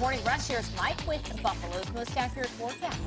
morning rush. Here's Mike with Buffalo's most accurate forecast.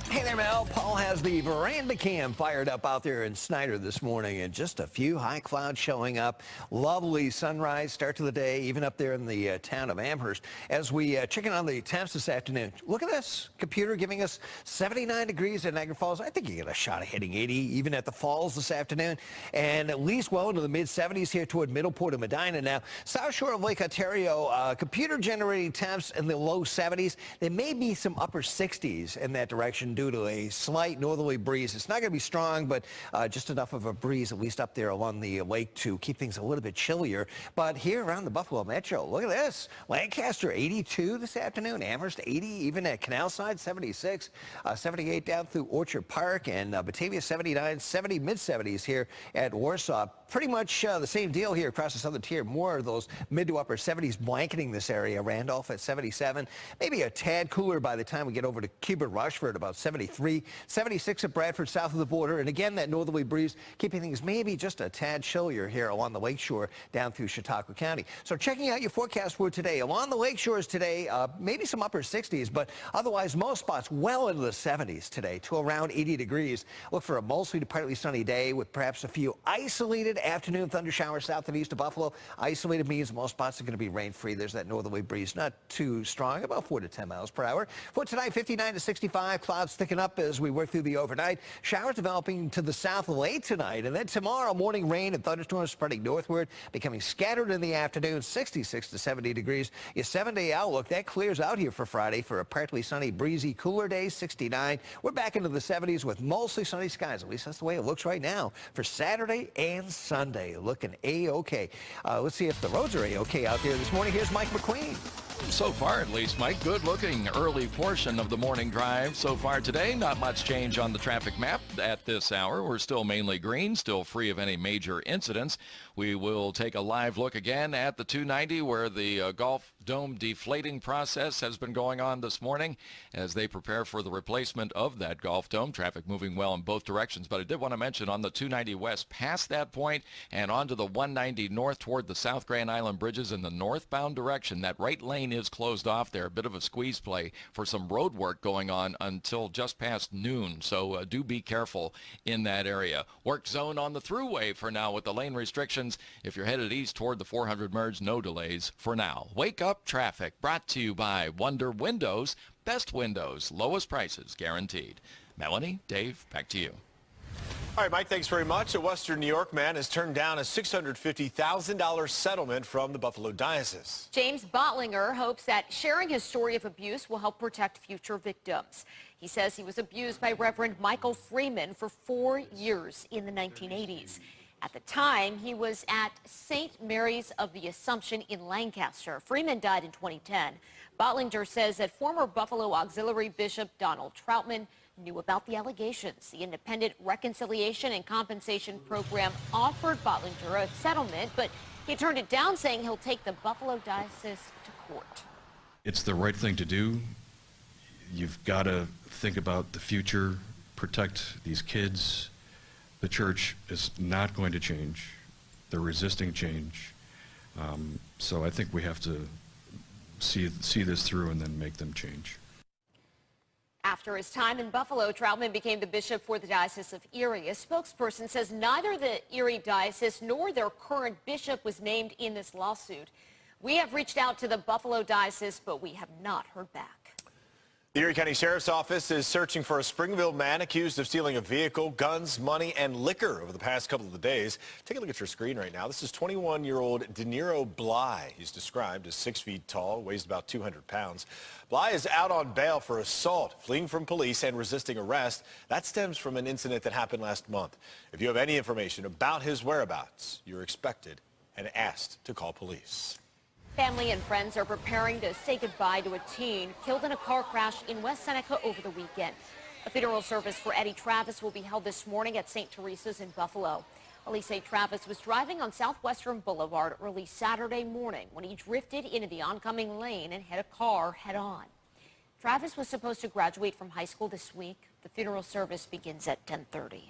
Hey there, Mel. Paul has the veranda cam fired up out there in Snyder this morning, and just a few high clouds showing up. Lovely sunrise start to the day, even up there in the town of Amherst. As we check in on the temps this afternoon, look at this computer giving us 79 degrees at Niagara Falls. I think you get a shot of hitting 80 even at the Falls this afternoon, and at least well into the mid-70s here toward Middleport and Medina. Now, south shore of Lake Ontario, computer generating temps in the low 70s. There may be some upper 60s in that direction due to a slight northerly breeze. It's not going to be strong, but just enough of a breeze, at least up there along the lake, to keep things a little bit chillier. But here around the Buffalo Metro, look at this. Lancaster, 82 this afternoon. Amherst, 80. Even at Canal Side, 76. 78 down through Orchard Park. And Batavia, 79. 70, mid-70s here at Warsaw. Pretty much the same deal here across the southern tier. More of those mid to upper 70s blanketing this area. Randolph at 77. Maybe a tad cooler by the time we get over to Cuba Rushford, about 73. 76 at Bradford, south of the border. And again, that northerly breeze keeping things maybe just a tad chillier here along the lakeshore down through Chautauqua County. So checking out your forecast for today. Along the lakeshores today, maybe some upper 60s, but otherwise most spots well into the 70s today to around 80 degrees. Look for a mostly to partly sunny day with perhaps a few isolated afternoon thunder showers south and east of Buffalo. Isolated means most spots are going to be rain-free. There's that northerly breeze, not too strong, about 4 to 10 miles per hour. For tonight, 59 to 65. Clouds thickening up as we work through the overnight. Showers developing to the south late tonight, and then tomorrow morning rain and thunderstorms spreading northward, becoming scattered in the afternoon. 66 to 70 degrees. Your 7-day outlook that clears out here for Friday for a partly sunny, breezy, cooler day. 69. We're back into the 70s with mostly sunny skies. At least that's the way it looks right now for Saturday and Sunday. Looking a-okay. Let's see if the roads are a-okay out there this morning. Here's Mike McQueen. So far, at least, Mike, good looking early portion of the morning drive so far today. Not much change on the traffic map at this hour. We're still mainly green, still free of any major incidents. We will take a live look again at the 290 where the Gulf Dome deflating process has been going on this morning as they prepare for the replacement of that Gulf Dome. Traffic moving well in both directions, but I did want to mention on the 290 west past that point and onto the 190 north toward the South Grand Island bridges in the northbound direction, that right lane is closed off there. A bit of a squeeze play for some road work going on until just past noon, so do be careful in that area. Work zone on the thruway for now with the lane restrictions. If you're headed east toward the 400 merge, no delays for now. Wake up traffic brought to you by Wonder Windows. Best windows, lowest prices guaranteed. Melanie, Dave, back to you. All right, Mike, thanks very much. A Western New York man has turned down a $650,000 settlement from the Buffalo Diocese. James Bottlinger hopes that sharing his story of abuse will help protect future victims. He says he was abused by Reverend Michael Freeman for 4 years in the 1980s. At the time, he was at St. Mary's of the Assumption in Lancaster. Freeman died in 2010. Bottlinger says that former Buffalo Auxiliary Bishop Donald Troutman knew about the allegations. The Independent Reconciliation and Compensation Program offered Bottlinger a settlement, but he turned it down, saying he'll take the Buffalo Diocese to court. It's the right thing to do. You've got to think about the future, protect these kids. The church is not going to change. They're resisting change. So I think we have to see this through and then make them change. After his time in Buffalo, Troutman became the bishop for the Diocese of Erie. A spokesperson says neither the Erie Diocese nor their current bishop was named in this lawsuit. We have reached out to the Buffalo Diocese, but we have not heard back. The Erie County Sheriff's Office is searching for a Springville man accused of stealing a vehicle, guns, money, and liquor over the past couple of days. Take a look at your screen right now. This is 21-year-old De Niro Bly. He's described as 6 feet tall, weighs about 200 pounds. Bly is out on bail for assault, fleeing from police, and resisting arrest. That stems from an incident that happened last month. If you have any information about his whereabouts, you're expected and asked to call police. Family and friends are preparing to say goodbye to a teen killed in a car crash in West Seneca over the weekend. A funeral service for Eddie Travis will be held this morning at St. Teresa's in Buffalo. Police say Travis was driving on Southwestern Boulevard early Saturday morning when he drifted into the oncoming lane and hit a car head-on. Travis was supposed to graduate from high school this week. The funeral service begins at 10:30.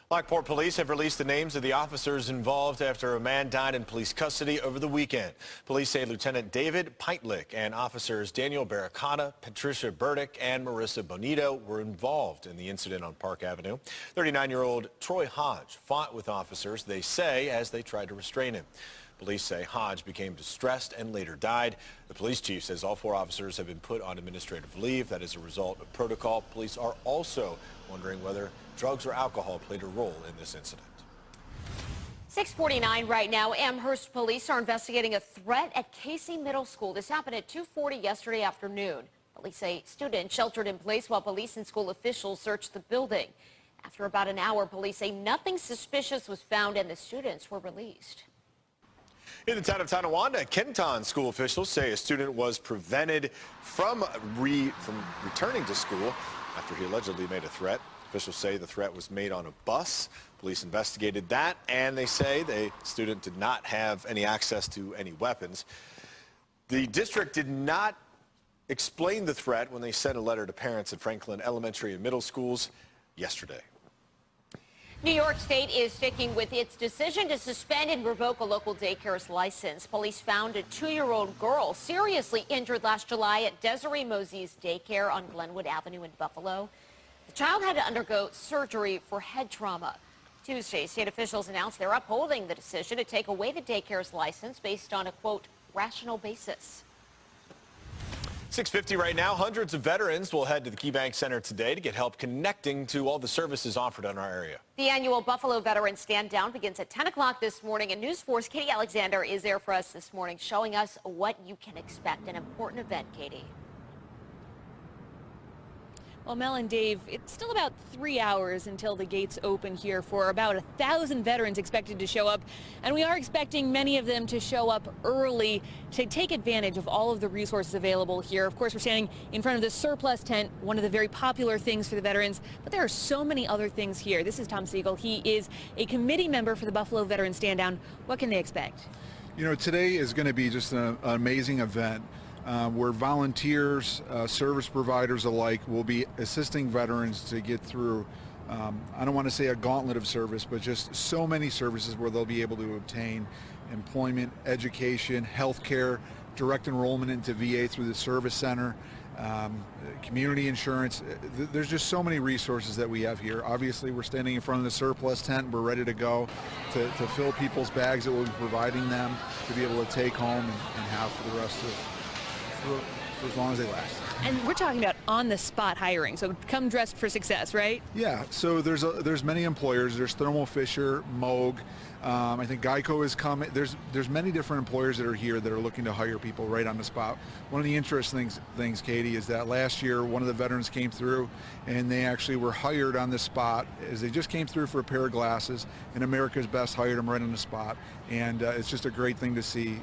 Lockport police have released the names of the officers involved after a man died in police custody over the weekend. Police say Lieutenant David Peitlick and officers Daniel Barricata, Patricia Burdick, and Marissa Bonito were involved in the incident on Park Avenue. 39-year-old Troy Hodge fought with officers, they say, as they tried to restrain him. Police say Hodge became distressed and later died. The police chief says all 4 officers have been put on administrative leave. That is a result of protocol. Police are also wondering whether drugs or alcohol played a role in this incident. 6:49 right now. Amherst police are investigating a threat at Casey Middle School. This happened at 2:40 yesterday afternoon. Police say students sheltered in place while police and school officials searched the building. After about an hour, police say nothing suspicious was found and the students were released. In the town of Tonawanda, Kenton school officials say a student was prevented from returning to school after he allegedly made a threat. Officials say the threat was made on a bus. Police investigated that, and they say the student did not have any access to any weapons. The district did not explain the threat when they sent a letter to parents at Franklin Elementary and Middle Schools yesterday. New York State is sticking with its decision to suspend and revoke a local daycare's license. Police found a 2-year-old girl seriously injured last July at Desiree Mosey's daycare on Glenwood Avenue in Buffalo. The child had to undergo surgery for head trauma. Tuesday, state officials announced they're upholding the decision to take away the daycare's license based on a, quote, rational basis. 6:50 right now. Hundreds of veterans will head to the KeyBank Center today to get help connecting to all the services offered in our area. The annual Buffalo Veterans Stand Down begins at 10 o'clock this morning, and News 4's Katie Alexander is there for us this morning, showing us what you can expect. An important event, Katie. Well, Mel and Dave, it's still about 3 hours until the gates open here for about 1,000 veterans expected to show up. And we are expecting many of them to show up early to take advantage of all of the resources available here. Of course, we're standing in front of the surplus tent, one of the very popular things for the veterans. But there are so many other things here. This is Tom Siegel. He is a committee member for the Buffalo Veterans Stand Down. What can they expect? You know, today is going to be just an amazing event. Where volunteers, service providers alike will be assisting veterans to get through, I don't want to say a gauntlet of service, but just so many services where they'll be able to obtain employment, education, health care, direct enrollment into VA through the service center, community insurance. There's just so many resources that we have here. Obviously, we're standing in front of the surplus tent. We're ready to go to fill people's bags that we'll be providing them to be able to take home and have for the rest of for as long as they last. And we're talking about on-the-spot hiring, so come dressed for success, right? Yeah, so there's many employers. There's Thermo Fisher, Moog. I think Geico is coming. There's many different employers that are here that are looking to hire people right on the spot. One of the interesting things, Katie, is that last year one of the veterans came through and they actually were hired on the spot as they just came through for a pair of glasses, and America's Best hired them right on the spot. And it's just a great thing to see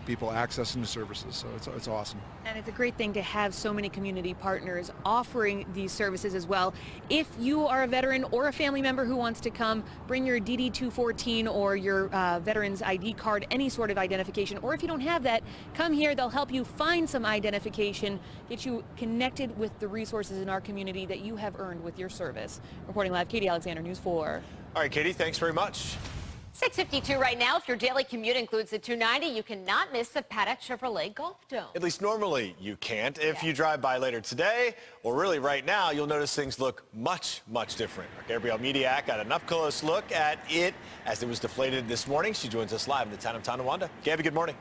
people accessing the services, so it's awesome. And it's a great thing to have so many community partners offering these services as well. If you are a veteran or a family member who wants to come, bring your DD-214 or your veteran's ID card, any sort of identification. Or if you don't have that, come here. They'll help you find some identification, get you connected with the resources in our community that you have earned with your service. Reporting live, Katie Alexander, News 4. All right, Katie, thanks very much. 6:52 right now. If your daily commute includes the 290, you cannot miss the Paddock Chevrolet Golf Dome. At least normally you can't. If you drive by later today, or really right now, you'll notice things look much, much different. Our Gabrielle Mediak got an up-close look at it as it was deflated this morning. She joins us live in the town of Tonawanda. Gabby, good morning.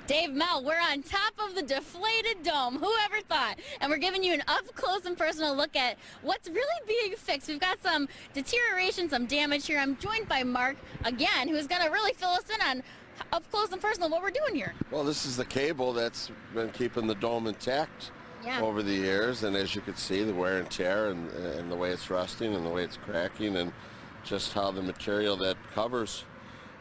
Dave, Mel, we're on top of the deflated dome. Whoever thought? And we're giving you an up-close and personal look at what's really being fixed. We've got some deterioration, some damage here. I'm joined by Mark, again, who's going to really fill us in on up-close and personal what we're doing here. Well, this is the cable that's been keeping the dome intact over the years. And as you can see, the wear and tear and the way it's rusting and the way it's cracking and just how the material that covers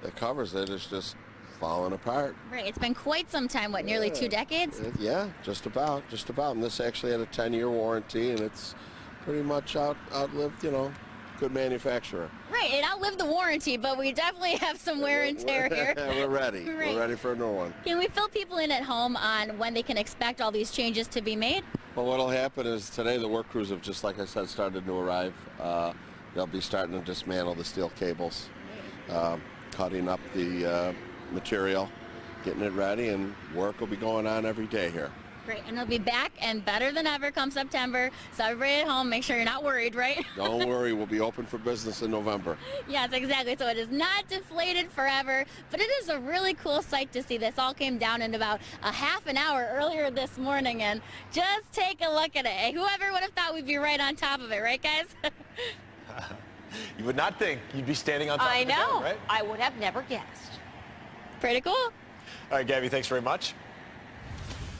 it is just falling apart. Right, it's been quite some time, what, nearly 2 decades? Yeah, just about. And this actually had a 10-year warranty, and it's pretty much outlived, you know, good manufacturer. Right, it outlived the warranty, but we definitely have some wear and tear here. We're ready. Right. We're ready for a new one. Can we fill people in at home on when they can expect all these changes to be made? Well, what'll happen is today the work crews have, just like I said, started to arrive. They'll be starting to dismantle the steel cables, cutting up the material, getting it ready, and work will be going on every day here. Great, and it'll be back and better than ever come September. So everybody at home, make sure you're not worried, right? Don't worry, we'll be open for business in November. Yes, exactly. So it is not deflated forever, but it is a really cool sight to see. This all came down in about a half an hour earlier this morning, and just take a look at it. Hey, whoever would have thought we'd be right on top of it, right, guys? You would not think you'd be standing on top of the dome, right? I would have never guessed. Pretty cool. All right, Gabby, thanks very much.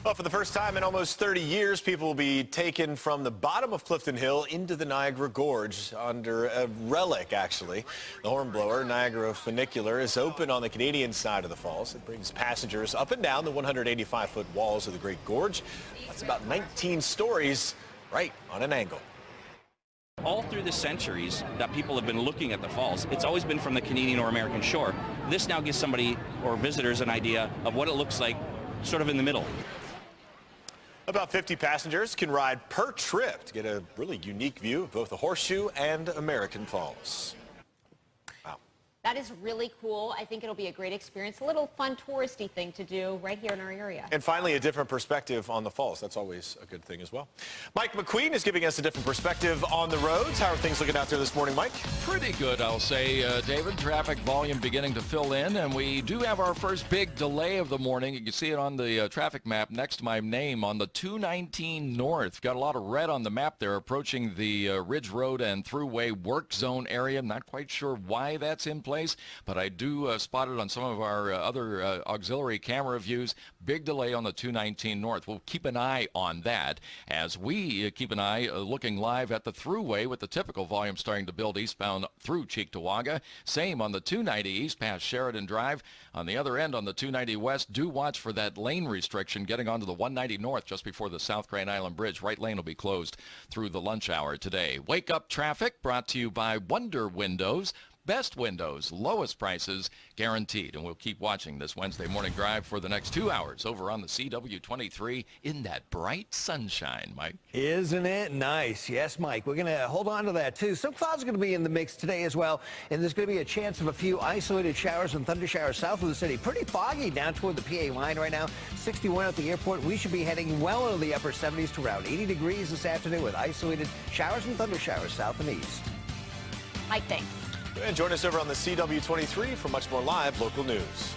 Well, for the first time in almost 30 years, people will be taken from the bottom of Clifton Hill into the Niagara Gorge under a relic, actually. The Hornblower Niagara Funicular is open on the Canadian side of the falls. It brings passengers up and down the 185-foot walls of the Great Gorge. That's about 19 stories right on an angle. All through the centuries that people have been looking at the falls, it's always been from the Canadian or American shore. This now gives somebody or visitors an idea of what it looks like sort of in the middle. About 50 passengers can ride per trip to get a really unique view of both the Horseshoe and American Falls. Wow. That is really cool. I think it'll be a great experience, a little fun touristy thing to do right here in our area. And finally, a different perspective on the falls. That's always a good thing as well. Mike McQueen is giving us a different perspective on the roads. How are things looking out there this morning, Mike? Pretty good, I'll say, David. Traffic volume beginning to fill in, and we do have our first big delay of the morning. You can see it on the traffic map next to my name on the 219 North. Got a lot of red on the map there approaching the Ridge Road and Thruway work zone area. Not quite sure why that's in place, but I do spot it on some of our other auxiliary camera views. Big delay on the 219 North. We'll keep an eye on that as we keep an eye looking live at the Thruway with the typical volume starting to build eastbound through Cheektowaga. Same on the 290 East past Sheridan Drive. On the other end on the 290 West, do watch for that lane restriction getting onto the 190 North just before the South Crane Island Bridge. Right lane will be closed through the lunch hour today. Wake Up Traffic brought to you by Wonder Windows. Best windows, lowest prices guaranteed. And we'll keep watching this Wednesday morning drive for the next 2 hours over on the CW23 in that bright sunshine, Mike. Isn't it nice? Yes, Mike. We're going to hold on to that, too. Some clouds are going to be in the mix today as well. And there's going to be a chance of a few isolated showers and thunder showers south of the city. Pretty foggy down toward the PA line right now. 61 at the airport. We should be heading well into the upper 70s to around 80 degrees this afternoon with isolated showers and thunder showers south and east. Mike, thanks. And join us over on the CW23 for much more live local news.